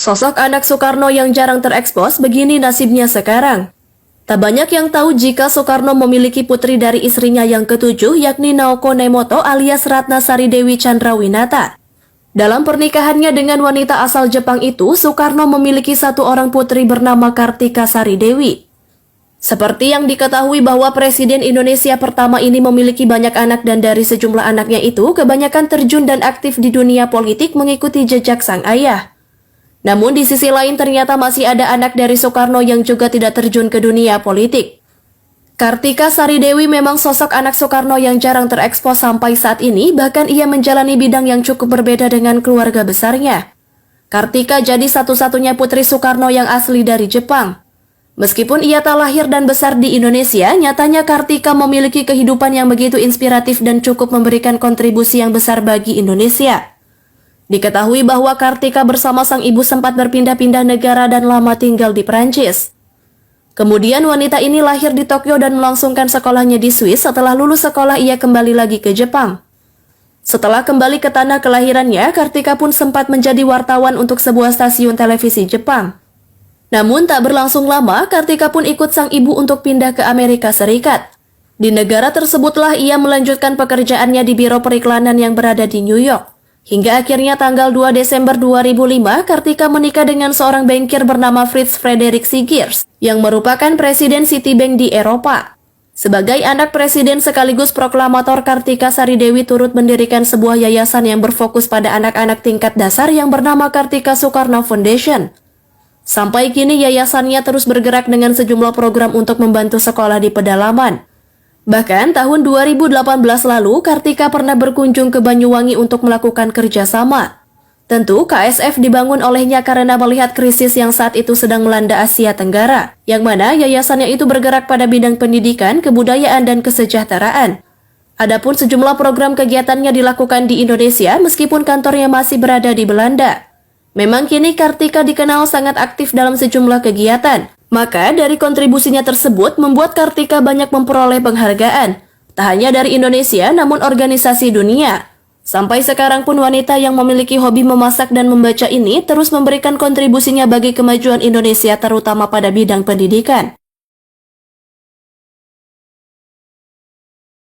Sosok anak Soekarno yang jarang terekspos, begini nasibnya sekarang. Tak banyak yang tahu jika Soekarno memiliki putri dari istrinya yang ketujuh, yakni Naoko Nemoto alias Ratna Sari Dewi Chandrawinata. Dalam pernikahannya dengan wanita asal Jepang itu, Soekarno memiliki satu orang putri bernama Kartika Sari Dewi. Seperti yang diketahui bahwa Presiden Indonesia pertama ini memiliki banyak anak dan dari sejumlah anaknya itu, kebanyakan terjun dan aktif di dunia politik mengikuti jejak sang ayah. Namun di sisi lain ternyata masih ada anak dari Soekarno yang juga tidak terjun ke dunia politik. Kartika Sari Dewi memang sosok anak Soekarno yang jarang terekspos sampai saat ini, bahkan ia menjalani bidang yang cukup berbeda dengan keluarga besarnya. Kartika jadi satu-satunya putri Soekarno yang asli dari Jepang. Meskipun ia tak lahir dan besar di Indonesia, nyatanya Kartika memiliki kehidupan yang begitu inspiratif dan cukup memberikan kontribusi yang besar bagi Indonesia. Diketahui bahwa Kartika bersama sang ibu sempat berpindah-pindah negara dan lama tinggal di Perancis. Kemudian wanita ini lahir di Tokyo dan melangsungkan sekolahnya di Swiss. Setelah lulus sekolah ia kembali lagi ke Jepang. Setelah kembali ke tanah kelahirannya, Kartika pun sempat menjadi wartawan untuk sebuah stasiun televisi Jepang. Namun tak berlangsung lama, Kartika pun ikut sang ibu untuk pindah ke Amerika Serikat. Di negara tersebutlah ia melanjutkan pekerjaannya di biro periklanan yang berada di New York. Hingga akhirnya tanggal 2 Desember 2005, Kartika menikah dengan seorang bankir bernama Fritz Frederik Sigiers, yang merupakan presiden Citibank di Eropa. Sebagai anak presiden sekaligus proklamator, Kartika Sari Dewi turut mendirikan sebuah yayasan yang berfokus pada anak-anak tingkat dasar yang bernama Kartika Soekarno Foundation. Sampai kini yayasannya terus bergerak dengan sejumlah program untuk membantu sekolah di pedalaman. Bahkan tahun 2018 lalu, Kartika pernah berkunjung ke Banyuwangi untuk melakukan kerjasama. Tentu KSF dibangun olehnya karena melihat krisis yang saat itu sedang melanda Asia Tenggara, yang mana yayasannya itu bergerak pada bidang pendidikan, kebudayaan, dan kesejahteraan. Adapun sejumlah program kegiatannya dilakukan di Indonesia meskipun kantornya masih berada di Belanda. Memang kini Kartika dikenal sangat aktif dalam sejumlah kegiatan. Maka dari kontribusinya tersebut membuat Kartika banyak memperoleh penghargaan. Tak hanya dari Indonesia namun organisasi dunia. Sampai sekarang pun wanita yang memiliki hobi memasak dan membaca ini terus memberikan kontribusinya bagi kemajuan Indonesia terutama pada bidang pendidikan.